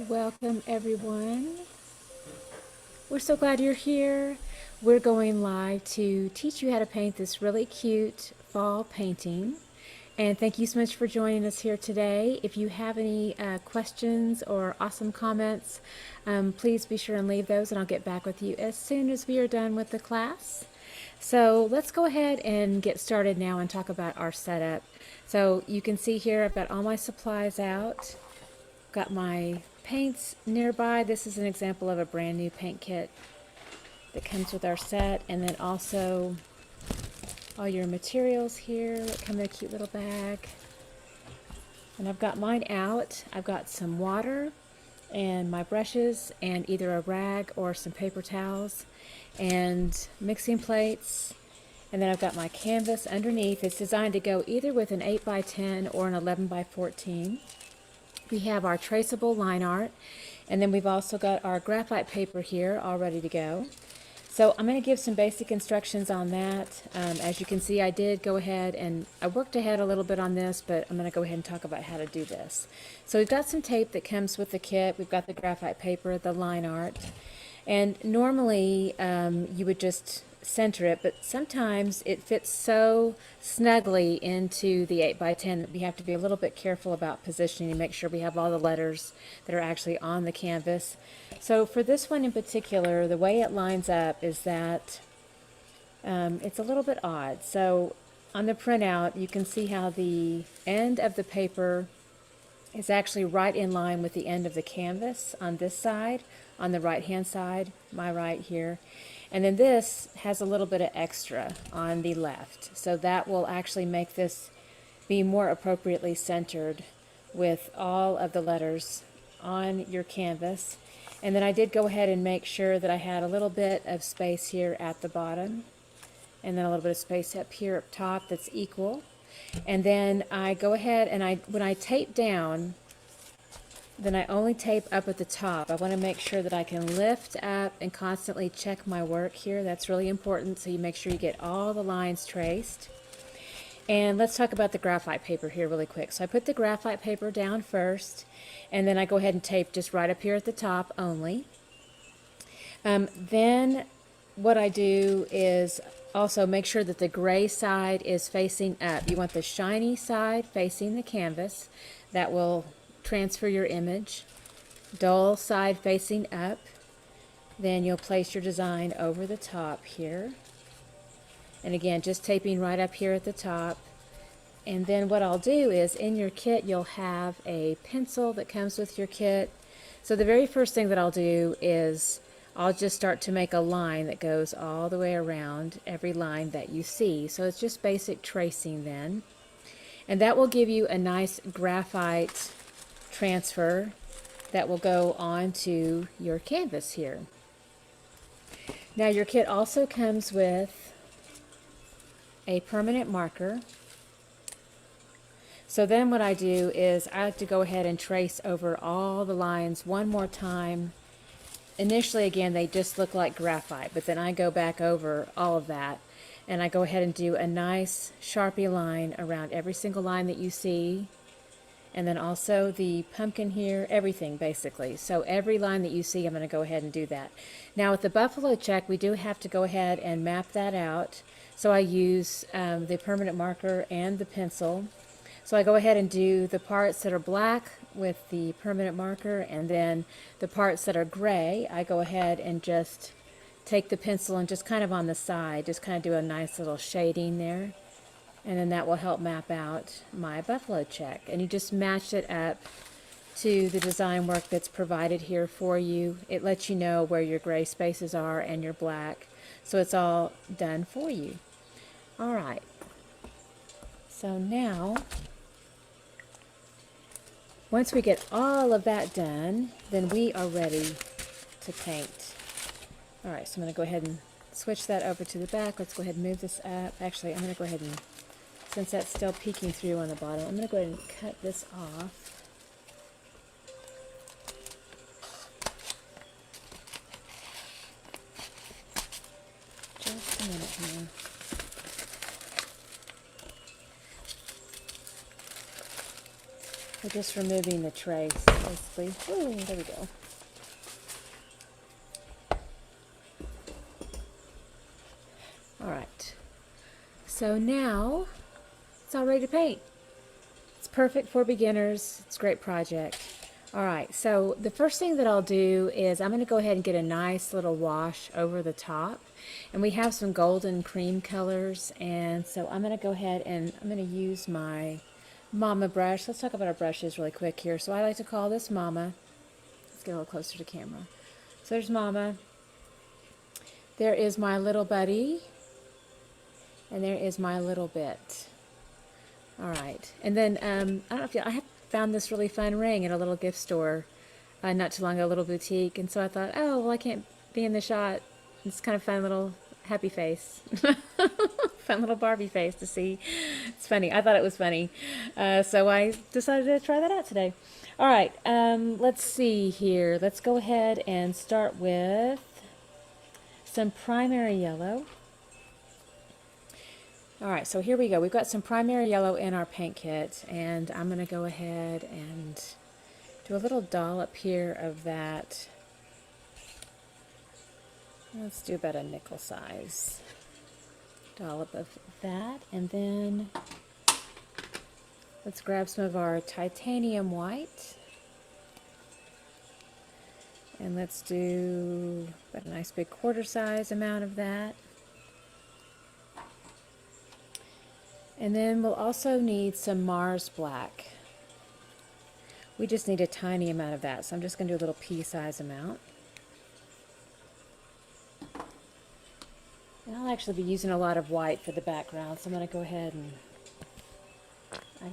Welcome everyone. We're so glad you're here. We're going live to teach you how to paint this really cute fall painting. And thank you so much for joining us here today. If you have any questions or awesome comments, please be sure and leave those and I'll get back with you as soon as we are done with the class. So let's go ahead and get started now and talk about our setup. So you can see here I've got all my supplies out. Got my paints nearby. This is an example of a brand new paint kit that comes with our set, and then also all your materials here that come in a cute little bag. And I've got mine out. I've got some water and my brushes and either a rag or some paper towels and mixing plates. And then I've got my canvas underneath. It's designed to go either with an 8x10 or an 11x14. We have our traceable line art, and then we've also got our graphite paper here all ready to go. So I'm going to give some basic instructions on that. As you can see, I did go ahead and I worked ahead a little bit on this, but I'm going to go ahead and talk about how to do this. So we've got some tape that comes with the kit. We've got the graphite paper, the line art, and normally you would just center it, but sometimes it fits so snugly into the 8x10 that we have to be a little bit careful about positioning and make sure we have all the letters that are actually on the canvas. So for this one in particular, the way it lines up is that it's a little bit odd. So on the printout, you can see how the end of the paper is actually right in line with the end of the canvas on this side, on the right hand side, my right here. And then this has a little bit of extra on the left. So that will actually make this be more appropriately centered with all of the letters on your canvas. And then I did go ahead and make sure that I had a little bit of space here at the bottom. And then a little bit of space up here up top that's equal. And then I go ahead and when I tape down, then I only tape up at the top. I want to make sure that I can lift up and constantly check my work here. That's really important, so you make sure you get all the lines traced. And let's talk about the graphite paper here really quick. So I put the graphite paper down first, and then I go ahead and tape just right up here at the top only. Then what I do is also make sure that the gray side is facing up. You want the shiny side facing the canvas. That will transfer your image. Dull side facing up. Then you'll place your design over the top here. And again, just taping right up here at the top. And then what I'll do is in your kit you'll have a pencil that comes with your kit. So the very first thing that I'll do is I'll just start to make a line that goes all the way around every line that you see. So it's just basic tracing then. And that will give you a nice graphite transfer that will go onto your canvas here. Now your kit also comes with a permanent marker. So then what I do is I like to go ahead and trace over all the lines one more time. Initially, again, they just look like graphite, but then I go back over all of that and I go ahead and do a nice Sharpie line around every single line that you see. And then also the pumpkin here, everything basically. So every line that you see, I'm going to go ahead and do that. Now with the buffalo check, we do have to go ahead and map that out. So I use the permanent marker and the pencil. So I go ahead and do the parts that are black with the permanent marker, and then the parts that are gray, I go ahead and just take the pencil and just kind of on the side, just kind of do a nice little shading there. And then that will help map out my buffalo check. And you just match it up to the design work that's provided here for you. It lets you know where your gray spaces are and your black. So it's all done for you. All right. So now, once we get all of that done, then we are ready to paint. All right, so I'm going to go ahead and switch that over to the back. Let's go ahead and move this up. Actually, I'm going to go ahead and, since that's still peeking through on the bottom, I'm going to go ahead and cut this off. Just a minute here. We're just removing the trace, basically. Ooh, there we go. All right. So now it's all ready to paint. It's perfect for beginners. It's a great project. All right, so the first thing that I'll do is I'm going to go ahead and get a nice little wash over the top. And we have some golden cream colors, and so I'm going to go ahead and I'm going to use my Mama brush. Let's talk about our brushes really quick here. So I like to call this Mama. Let's get a little closer to camera. So there's Mama. There is my little buddy. And there is my little bit. All right, and then I don't know if I have found this really fun ring at a little gift store not too long ago, a little boutique, and so I thought, oh, well, I can't be in the shot. It's kind of fun little happy face. Fun little Barbie face to see. It's funny. I thought it was funny. So I decided to try that out today. All right, let's see here. Let's go ahead and start with some primary yellow. All right, so here we go. We've got some primary yellow in our paint kit, and I'm going to go ahead and do a little dollop here of that. Let's do about a nickel size dollop of that, and then let's grab some of our titanium white, and let's do about a nice big quarter size amount of that. And then we'll also need some Mars black. We just need a tiny amount of that, so I'm just going to do a little pea size amount. And I'll actually be using a lot of white for the background, so I'm going to go ahead and I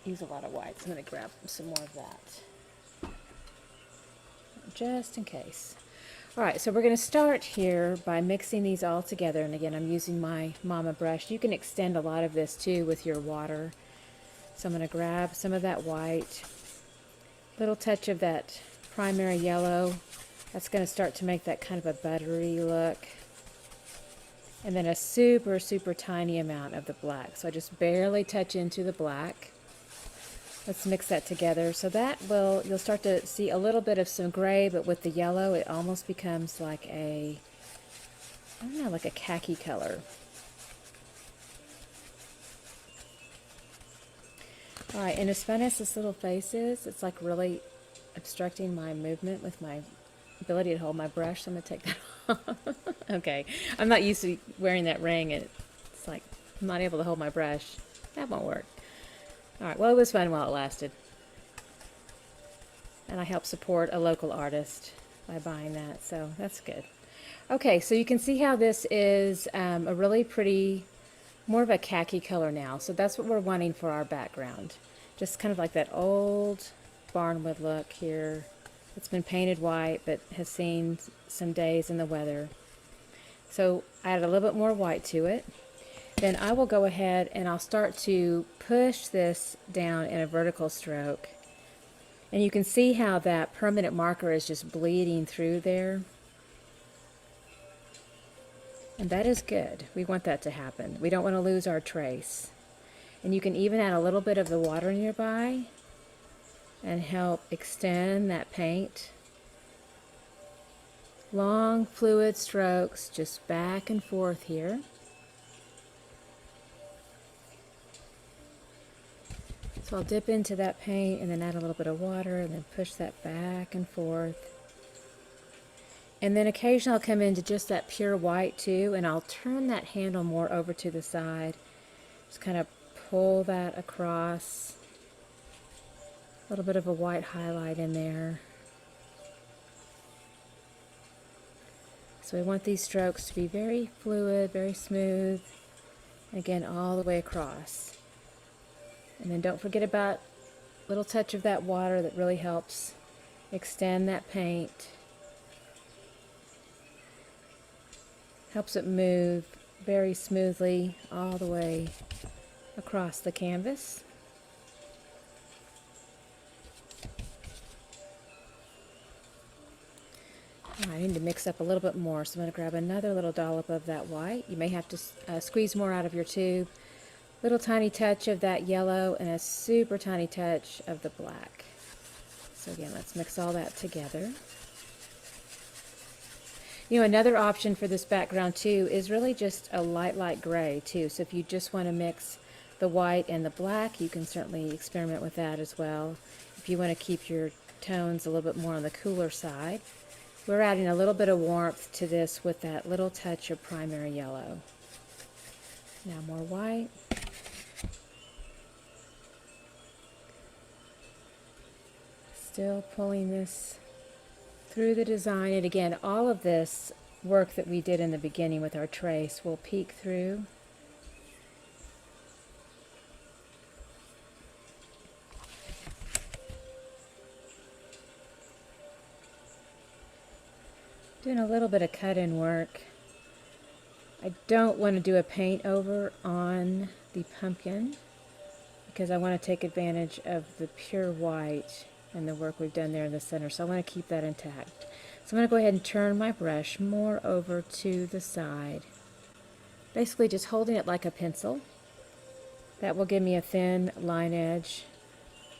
use a lot of white, so I'm going to grab some more of that, just in case. All right, so we're going to start here by mixing these all together, and again, I'm using my Mama brush. You can extend a lot of this too with your water. So I'm going to grab some of that white, little touch of that primary yellow. That's going to start to make that kind of a buttery look. And then a super, super tiny amount of the black. So I just barely touch into the black. Let's mix that together. So that will, you'll start to see a little bit of some gray, but with the yellow, it almost becomes like a, I don't know, like a khaki color. All right, and as fun as this little face is, it's like really obstructing my movement with my ability to hold my brush, so I'm going to take that off. Okay, I'm not used to wearing that ring, and it's like I'm not able to hold my brush. That won't work. All right, well, it was fun while it lasted. And I helped support a local artist by buying that, so that's good. Okay, so you can see how this is a really pretty, more of a khaki color now. So that's what we're wanting for our background. Just kind of like that old barnwood look here. It's been painted white, but has seen some days in the weather. So I added a little bit more white to it. Then I will go ahead and I'll start to push this down in a vertical stroke. And you can see how that permanent marker is just bleeding through there. And that is good. We want that to happen. We don't want to lose our trace. And you can even add a little bit of the water nearby and help extend that paint. Long fluid strokes just back and forth here. So I'll dip into that paint and then add a little bit of water and then push that back and forth. And then occasionally I'll come into just that pure white too, and I'll turn that handle more over to the side. Just kind of pull that across. A little bit of a white highlight in there. So we want these strokes to be very fluid, very smooth. Again, all the way across. And then don't forget about a little touch of that water that really helps extend that paint. Helps it move very smoothly all the way across the canvas. I need to mix up a little bit more, so I'm going to grab another little dollop of that white. You may have to squeeze more out of your tube, Little tiny touch of that yellow and a super tiny touch of the black. So again, let's mix all that together. You know, another option for this background too is really just a light gray too. So if you just want to mix the white and the black, you can certainly experiment with that as well. If you want to keep your tones a little bit more on the cooler side. We're adding a little bit of warmth to this with that little touch of primary yellow. Now more white. Still pulling this through the design, and again, all of this work that we did in the beginning with our trace will peek through. Doing a little bit of cut-in work. I don't want to do a paint over on the pumpkin because I want to take advantage of the pure white and the work we've done there in the center, so I want to keep that intact. So I'm going to go ahead and turn my brush more over to the side, basically just holding it like a pencil. That will give me a thin line edge,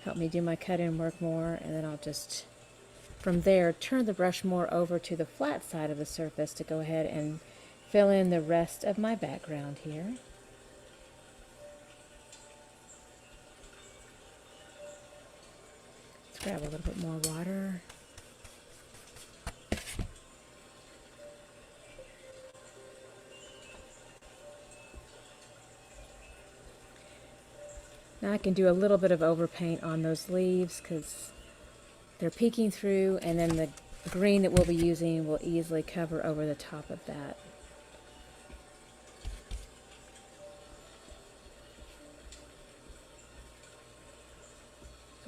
help me do my cut-in work more, and then I'll just, from there, turn the brush more over to the flat side of the surface to go ahead and fill in the rest of my background here. Grab a little bit more water. Now I can do a little bit of overpaint on those leaves because they're peeking through, and then the green that we'll be using will easily cover over the top of that.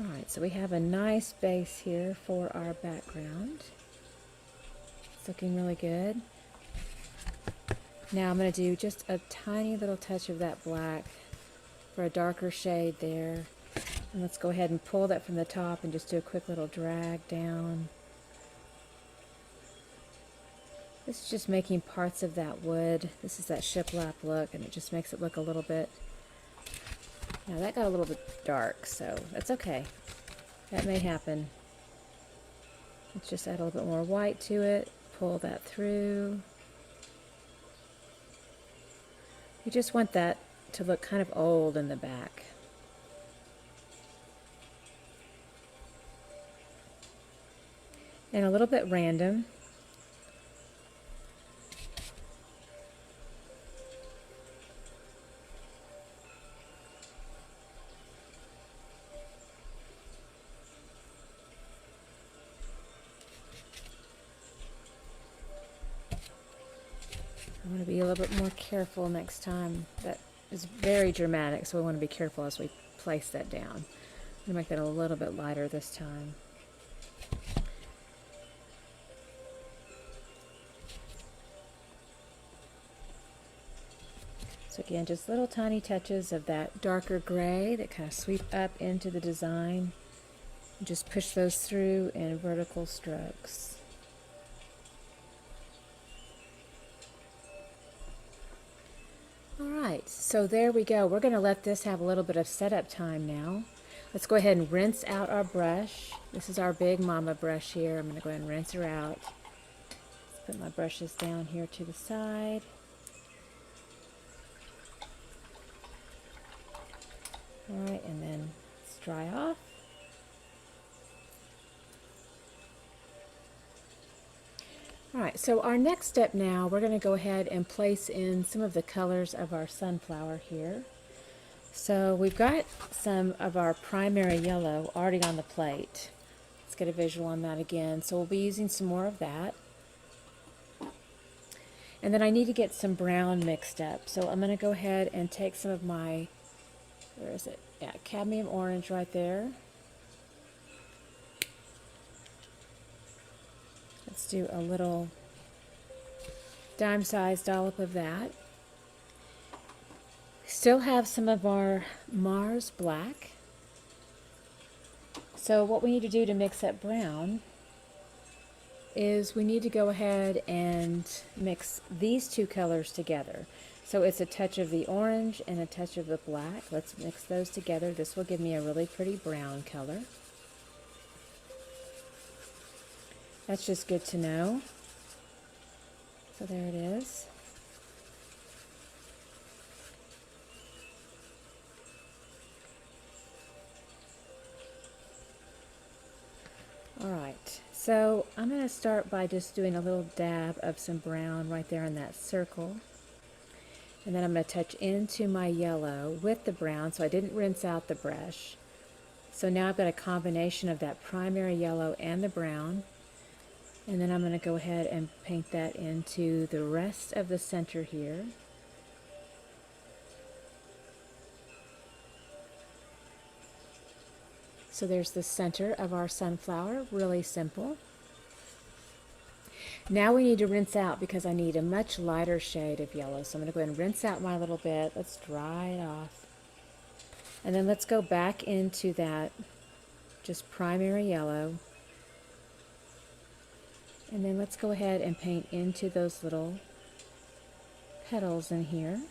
Alright, so we have a nice base here for our background. It's looking really good. Now I'm going to do just a tiny little touch of that black for a darker shade there. And let's go ahead and pull that from the top and just do a quick little drag down. This is just making parts of that wood. This is that shiplap look, and it just makes it look a little bit. Now that got a little bit dark, so that's okay. That may happen. Let's just add a little bit more white to it. Pull that through. We just want that to look kind of old in the back. And a little bit random. I want to be a little bit more careful next time. That is very dramatic, so we want to be careful as we place that down. I'm going to make that a little bit lighter this time. So again, just little tiny touches of that darker gray that kind of sweep up into the design. Just push those through in vertical strokes. Alright, so there we go. We're going to let this have a little bit of setup time now. Let's go ahead and rinse out our brush. This is our big mama brush here. I'm going to go ahead and rinse her out. Let's put my brushes down here to the side. Alright, and then let's dry off. Alright, so our next step now, we're going to go ahead and place in some of the colors of our sunflower here. So we've got some of our primary yellow already on the plate. Let's get a visual on that again. So we'll be using some more of that. And then I need to get some brown mixed up. So I'm going to go ahead and take some of my, where is it? Yeah, Cadmium Orange right there. Let's do a little dime-sized dollop of that. Still have some of our Mars Black. So what we need to do to mix up brown is we need to go ahead and mix these two colors together. So it's a touch of the orange and a touch of the black. Let's mix those together. This will give me a really pretty brown color. That's just good to know. So there it is. Alright, so I'm going to start by just doing a little dab of some brown right there in that circle. And then I'm going to touch into my yellow with the brown, so I didn't rinse out the brush. So now I've got a combination of that primary yellow and the brown. And then I'm going to go ahead and paint that into the rest of the center here. So there's the center of our sunflower, really simple. Now we need to rinse out because I need a much lighter shade of yellow. So I'm going to go ahead and rinse out my little bit. Let's dry it off. And then let's go back into that just primary yellow. And then let's go ahead and paint into those little petals in here.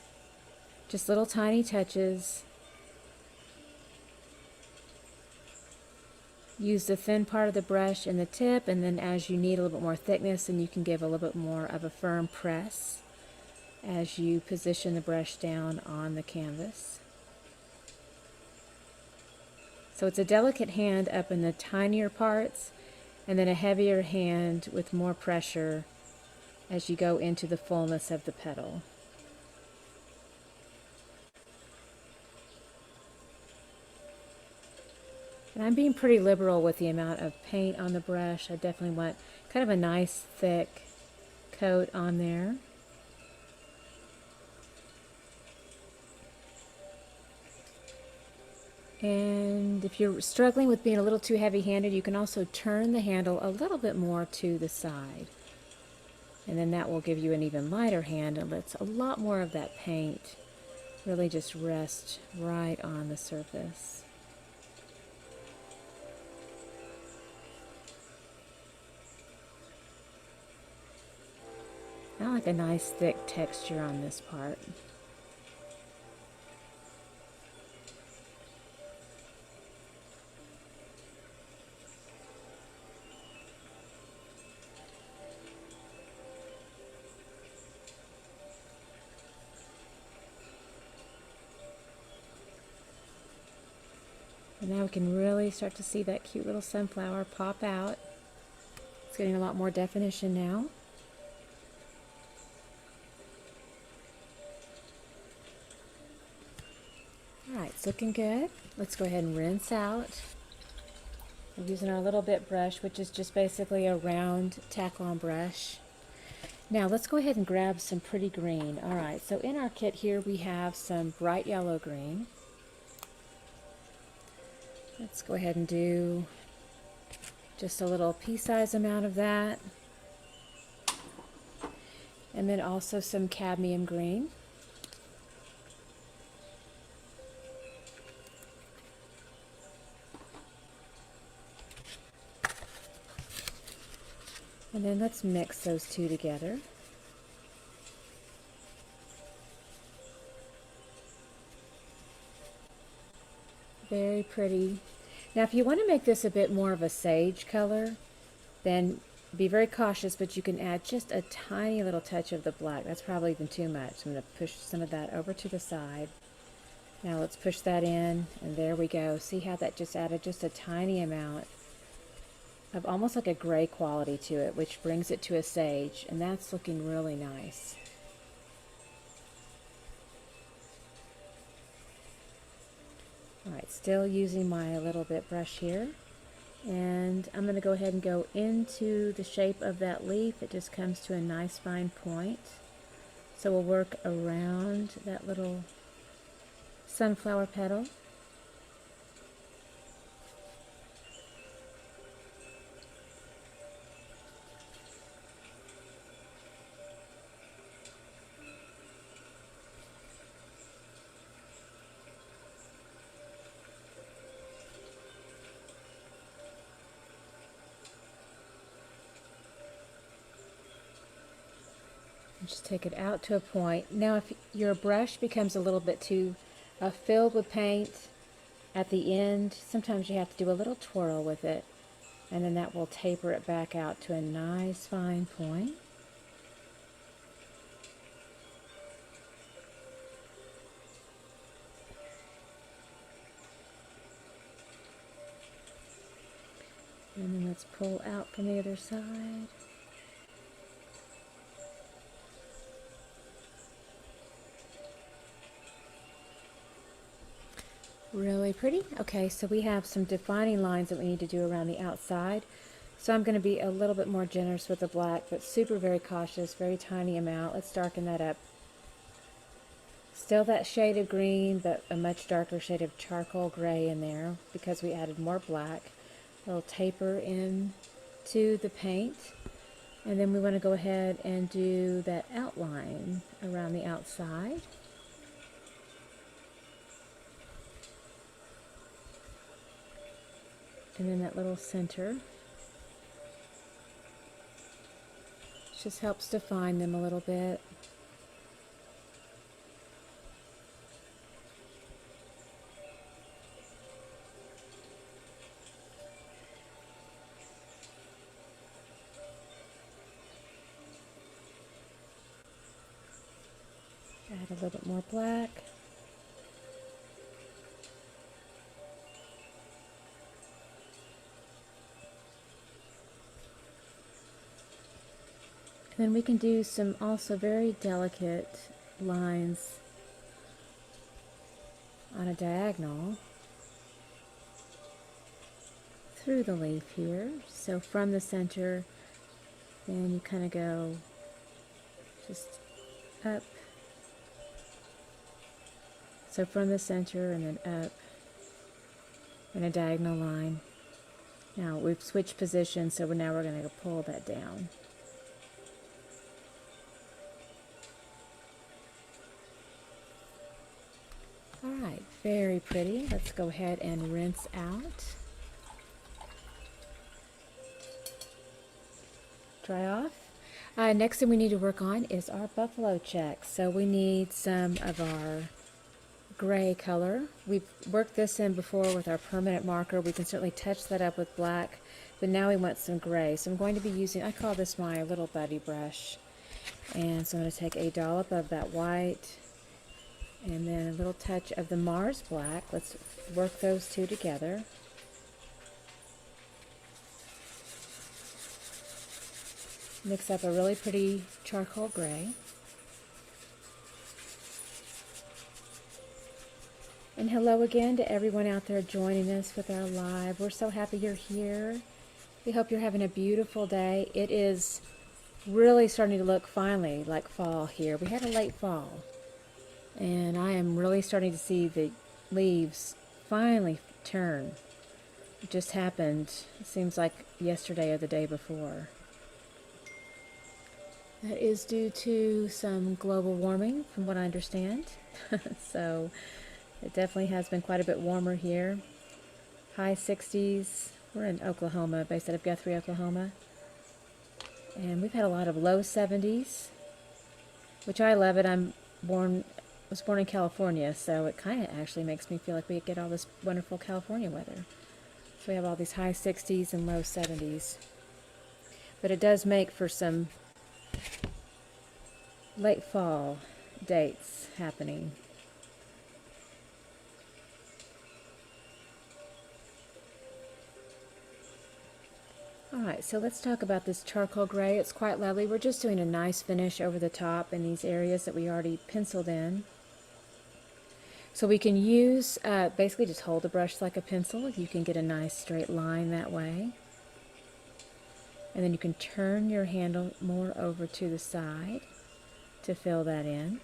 Just little tiny touches. Use the thin part of the brush and the tip, and then as you need a little bit more thickness, then you can give a little bit more of a firm press as you position the brush down on the canvas. So it's a delicate hand up in the tinier parts, and then a heavier hand with more pressure as you go into the fullness of the petal. And I'm being pretty liberal with the amount of paint on the brush. I definitely want kind of a nice thick coat on there. And if you're struggling with being a little too heavy-handed, you can also turn the handle a little bit more to the side. And then that will give you an even lighter hand and lets a lot more of that paint really just rest right on the surface. I like a nice thick texture on this part. And now we can really start to see that cute little sunflower pop out. It's getting a lot more definition now. Alright, it's looking good. Let's go ahead and rinse out. We're using our little bit brush, which is just basically a round tack-on brush. Now let's go ahead and grab some pretty green. Alright, so in our kit here we have some bright yellow green. Let's go ahead and do just a little pea size amount of that. And then also some cadmium green. And then let's mix those two together. Very pretty. Now if you want to make this a bit more of a sage color, then be very cautious, but you can add just a tiny little touch of the black. That's probably even too much. I'm going to push some of that over to the side. Now let's push that in, and there we go. See how that just added just a tiny amount of almost like a gray quality to it, which brings it to a sage, and that's looking really nice. Alright, still using my little bit brush here, and I'm going to go ahead and go into the shape of that leaf. It just comes to a nice fine point. So we'll work around that little sunflower petal. Just take it out to a point. Now if your brush becomes a little bit too filled with paint at the end, sometimes you have to do a little twirl with it, and then that will taper it back out to a nice fine point. And then let's pull out from the other side. Really pretty. Okay, so we have some defining lines that we need to do around the outside. So I'm going to be a little bit more generous with the black, but super very cautious, very tiny amount. Let's darken that up. Still that shade of green, but a much darker shade of charcoal gray in there because we added more black. A little taper in to the paint. And then we want to go ahead and do that outline around the outside. And then that little center. Just helps define them a little bit. Add a little bit more black. And then we can do some also very delicate lines on a diagonal through the leaf here. So from the center, then you kind of go just up. So from the center and then up in a diagonal line. Now we've switched positions, so now we're going to pull that down. Alright, very pretty. Let's go ahead and rinse out. Dry off. Next thing we need to work on is our buffalo check. So we need some of our gray color. We've worked this in before with our permanent marker. We can certainly touch that up with black, but now we want some gray. So I'm going to be using, I call this my little buddy brush. And so I'm going to take a dollop of that white and then a little touch of the Mars black. Let's work those two together. Mix up a really pretty charcoal gray. And hello again to everyone out there joining us with our live. We're so happy you're here. We hope you're having a beautiful day. It is really starting to look finally like fall here. We had a late fall. And I am really starting to see the leaves finally turn. It just happened, it seems like yesterday or the day before. That is due to some global warming, from what I understand. So it definitely has been quite a bit warmer here. High 60s. We're in Oklahoma, based out of Guthrie, Oklahoma. And we've had a lot of low 70s, which I love it. I was born in California, so it kind of actually makes me feel like we get all this wonderful California weather. So we have all these high 60s and low 70s. But it does make for some late fall dates happening. Alright, so let's talk about this charcoal gray. It's quite lovely. We're just doing a nice finish over the top in these areas that we already penciled in. So we can use, basically just hold the brush like a pencil. You can get a nice straight line that way. And then you can turn your handle more over to the side to fill that in.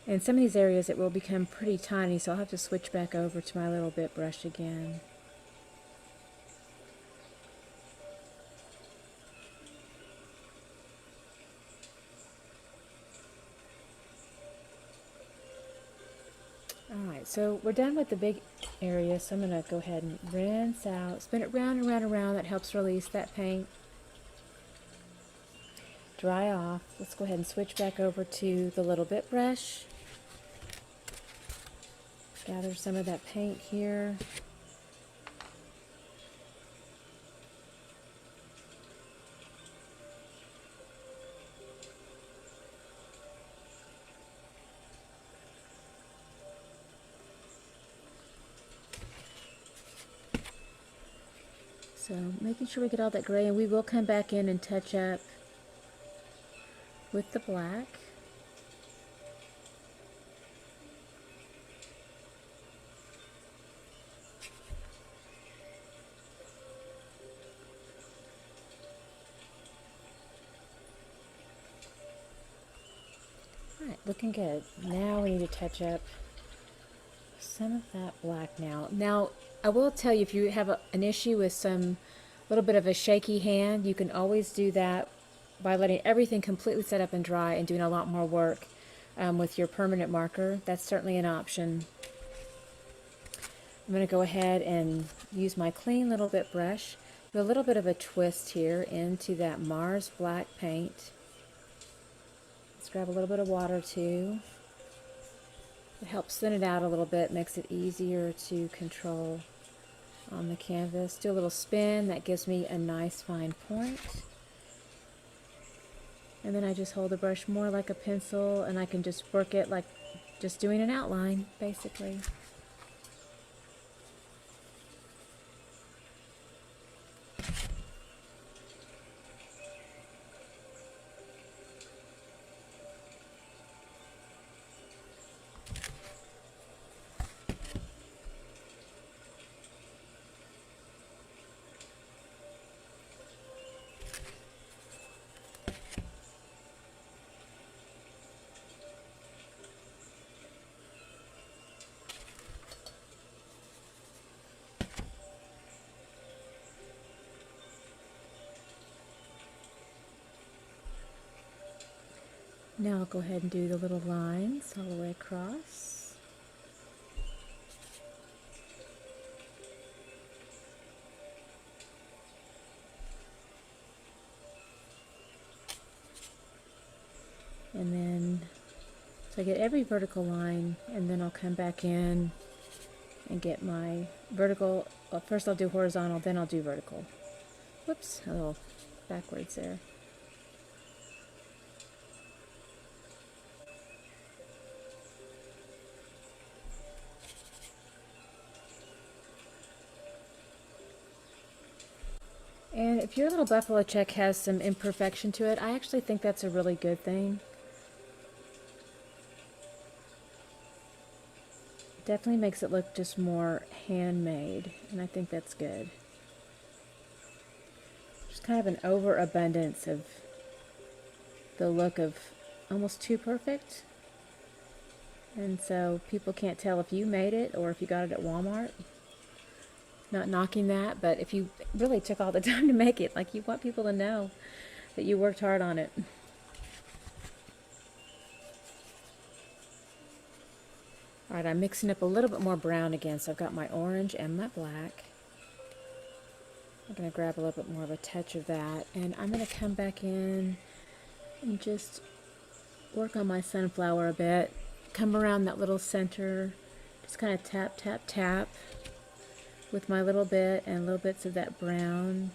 In some of these areas it will become pretty tiny, so I'll have to switch back over to my little bit brush again. Alright, so we're done with the big area, so I'm going to go ahead and rinse out, spin it round and round and round. That helps release that paint. Dry off. Let's go ahead and switch back over to the little bit brush. Gather some of that paint here. So making sure we get all that gray, and we will come back in and touch up with the black. Alright, looking good. Now we need to touch up some of that black now. Now, I will tell you, if you have an issue with some little bit of a shaky hand, you can always do that by letting everything completely set up and dry and doing a lot more work with your permanent marker. That's certainly an option. I'm going to go ahead and use my clean little bit brush, do a little bit of a twist here into that Mars black paint. Let's grab a little bit of water too. It helps thin it out a little bit, makes it easier to control on the canvas. Do a little spin, that gives me a nice fine point. And then I just hold the brush more like a pencil, and I can just work it like just doing an outline, basically. Now I'll go ahead and do the little lines all the way across. And then, so I get every vertical line, and then I'll come back in and get my vertical. Well, first I'll do horizontal, then I'll do vertical. Whoops, a little backwards there. And if your little buffalo check has some imperfection to it, I actually think that's a really good thing. Definitely makes it look just more handmade, and I think that's good. There's kind of an overabundance of the look of almost too perfect. And so people can't tell if you made it or if you got it at Walmart. Not knocking that, but if you really took all the time to make it, like, you want people to know that you worked hard on it. Alright, I'm mixing up a little bit more brown again, so I've got my orange and my black. I'm going to grab a little bit more of a touch of that, and I'm going to come back in and just work on my sunflower a bit. Come around that little center, just kind of tap, tap, tap with my little bit and little bits of that brown.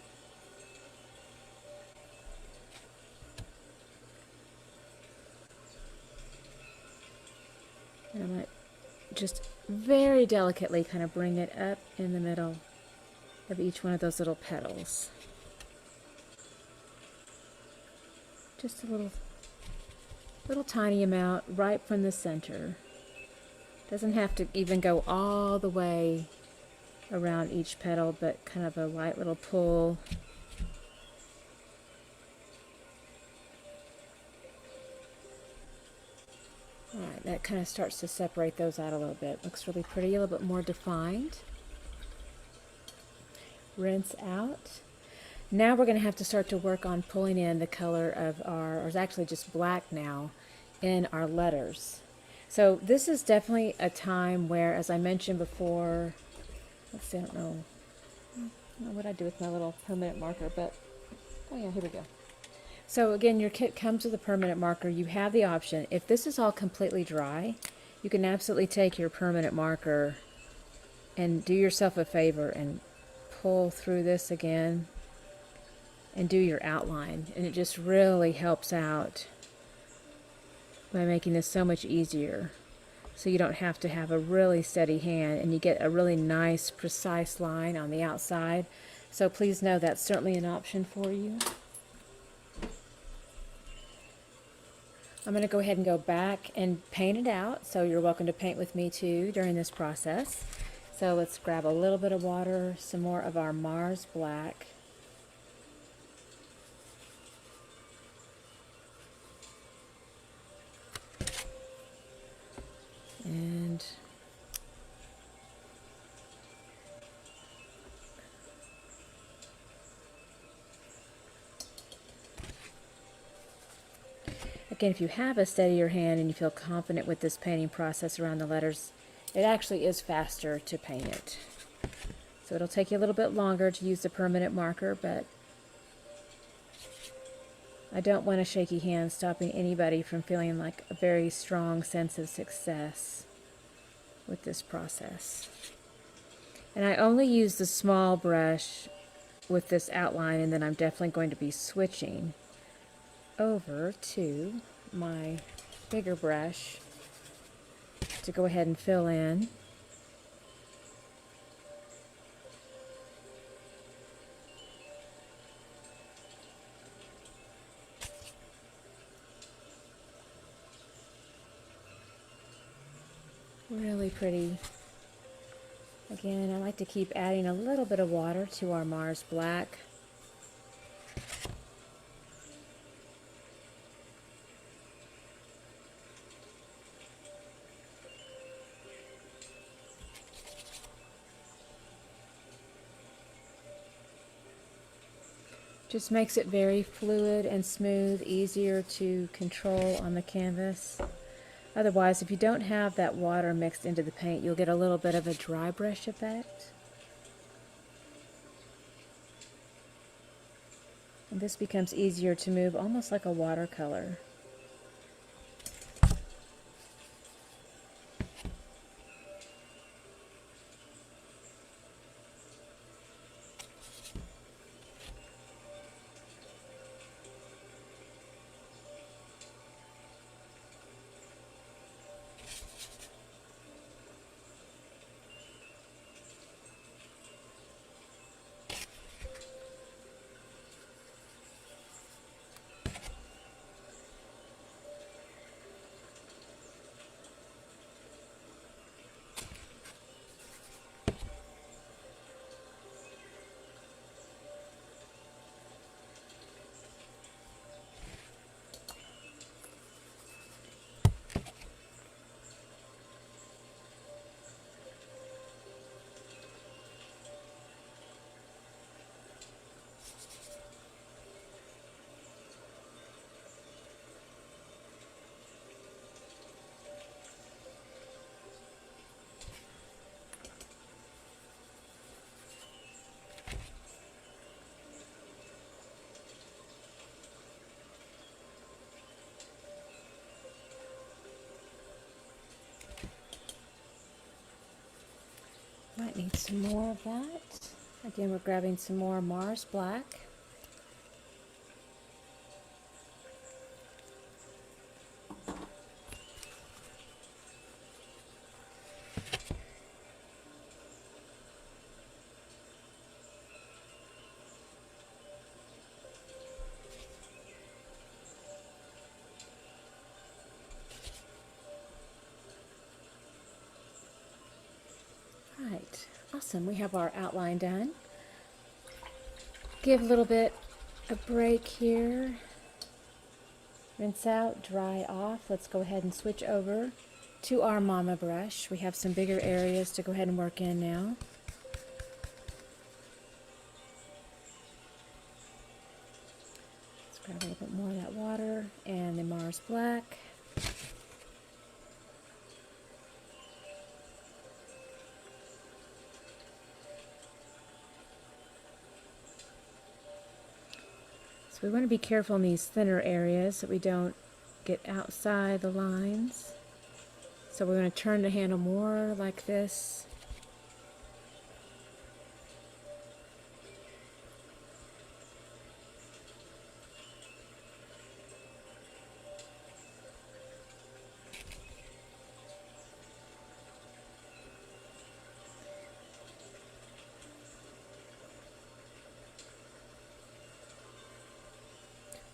And I might just very delicately kind of bring it up in the middle of each one of those little petals. Just a little tiny amount right from the center. Doesn't have to even go all the way around each petal, but kind of a light little pull. Alright, that kind of starts to separate those out a little bit. Looks really pretty, a little bit more defined. Rinse out. Now we're going to have to start to work on pulling in the color of our, or it's actually just black now, in our letters. So this is definitely a time where, as I mentioned before, let's see, I don't know what I do with my little permanent marker, but oh yeah, here we go. So again, your kit comes with a permanent marker. You have the option, if this is all completely dry, you can absolutely take your permanent marker and do yourself a favor and pull through this again and do your outline. And it just really helps out by making this so much easier. So you don't have to have a really steady hand, and you get a really nice, precise line on the outside. So please know that's certainly an option for you. I'm going to go ahead and go back and paint it out. So you're welcome to paint with me too during this process. So let's grab a little bit of water, some more of our Mars Black. And again, if you have a steadier hand and you feel confident with this painting process around the letters, it actually is faster to paint it. So it'll take you a little bit longer to use the permanent marker, but I don't want a shaky hand stopping anybody from feeling like a very strong sense of success with this process. And I only use the small brush with this outline, and then I'm definitely going to be switching over to my bigger brush to go ahead and fill in. Really pretty. Again, I like to keep adding a little bit of water to our Mars Black. Just makes it very fluid and smooth, easier to control on the canvas. Otherwise, if you don't have that water mixed into the paint, you'll get a little bit of a dry brush effect. And this becomes easier to move, almost like a watercolor. Might need some more of that. Again, we're grabbing some more Mars Black. Right, awesome. We have our outline done. Give a little bit a break here. Rinse out, dry off. Let's go ahead and switch over to our mama brush. We have some bigger areas to go ahead and work in now. Let's grab a little bit more of that water and the Mars Black. So we want to be careful in these thinner areas so we don't get outside the lines. So we're going to turn the handle more like this.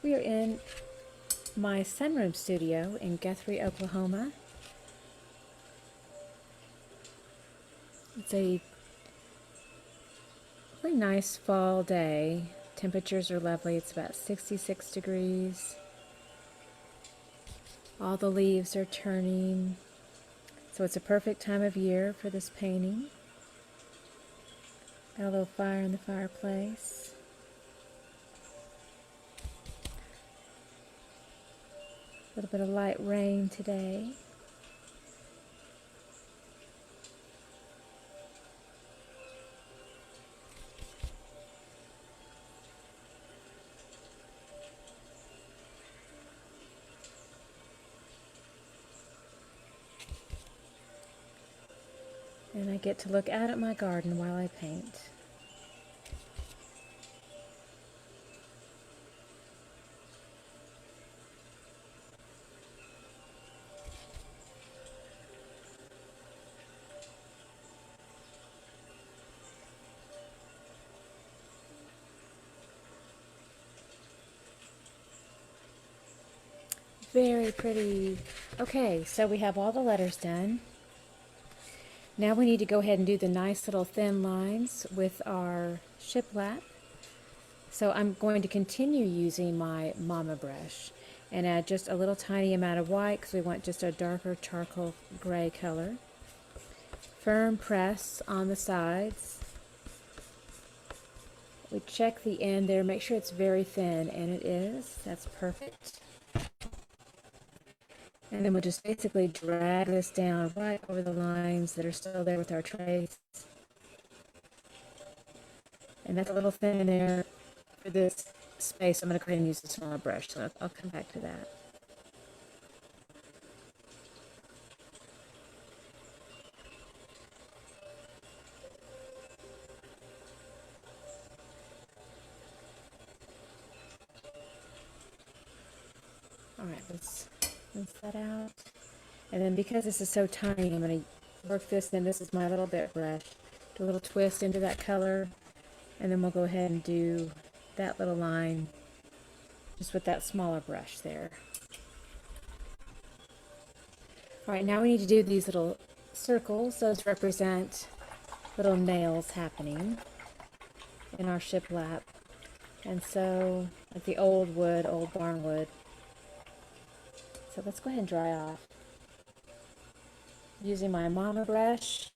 We are in my sunroom studio in Guthrie, Oklahoma. It's a really nice fall day. Temperatures are lovely. It's about 66 degrees. All the leaves are turning. So it's a perfect time of year for this painting. Got a little fire in the fireplace. A little bit of light rain today. And I get to look out at my garden while I paint. Very pretty. Okay, so we have all the letters done. Now we need to go ahead and do the nice little thin lines with our shiplap. So I'm going to continue using my mama brush and add just a little tiny amount of white because we want just a darker charcoal gray color. Firm press on the sides. We check the end there, make sure it's very thin, and it is. That's perfect. And then we'll just basically drag this down right over the lines that are still there with our trace. And that's a little thin there for this space. I'm going to go ahead and use the smaller brush, so I'll come back to that. All right, let's rinse that out. And then because this is so tiny, I'm going to work this in. This is my little bit brush. Do a little twist into that color. And then we'll go ahead and do that little line just with that smaller brush there. All right, now we need to do these little circles. Those represent little nails happening in our shiplap. And so, like the old wood, old barn wood. So let's go ahead and dry off. Using my mama brush,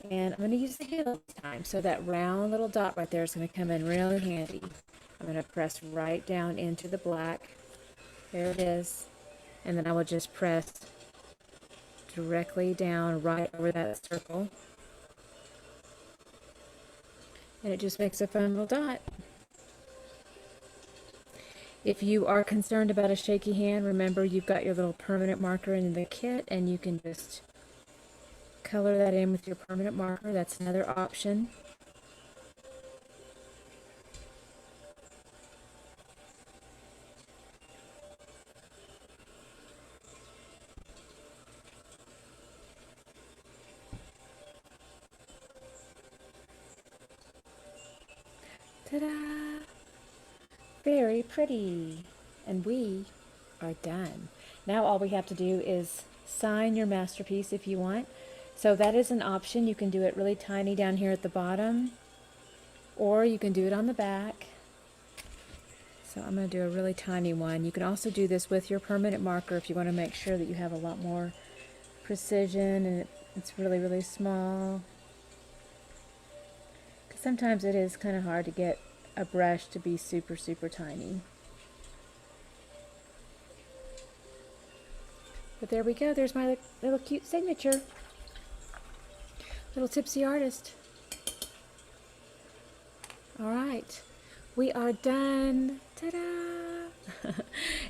and I'm going to use the handle this time, so that round little dot right there is going to come in really handy. I'm going to press right down into the black. There it is. And then I will just press directly down right over that circle. And it just makes a fun little dot. If you are concerned about a shaky hand, remember you've got your little permanent marker in the kit, and you can just color that in with your permanent marker. That's another option. Ta-da! Very pretty. And we are done. Now all we have to do is sign your masterpiece if you want. So that is an option. You can do it really tiny down here at the bottom, or you can do it on the back. So I'm going to do a really tiny one. You can also do this with your permanent marker if you want to make sure that you have a lot more precision and it's really, really small. Because sometimes it is kind of hard to get a brush to be super, super tiny. But there we go. There's my little cute signature. Little Tipsy Artist. All right. we are done. Ta-da!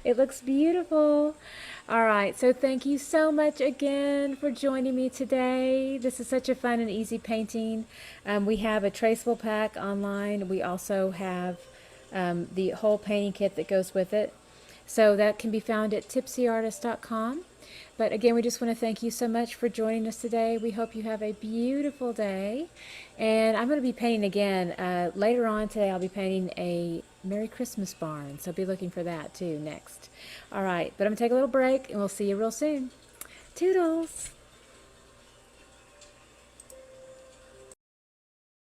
It looks beautiful. All right, so thank you so much again for joining me today. This is such a fun and easy painting. We have a traceable pack online. We also have the whole painting kit that goes with it. So that can be found at tipsyartist.com. But again, we just want to thank you so much for joining us today. We hope you have a beautiful day. And I'm going to be painting again. Later on today, I'll be painting a Merry Christmas barn. So be looking for that too next. All right, but I'm going to take a little break and we'll see you real soon. Toodles!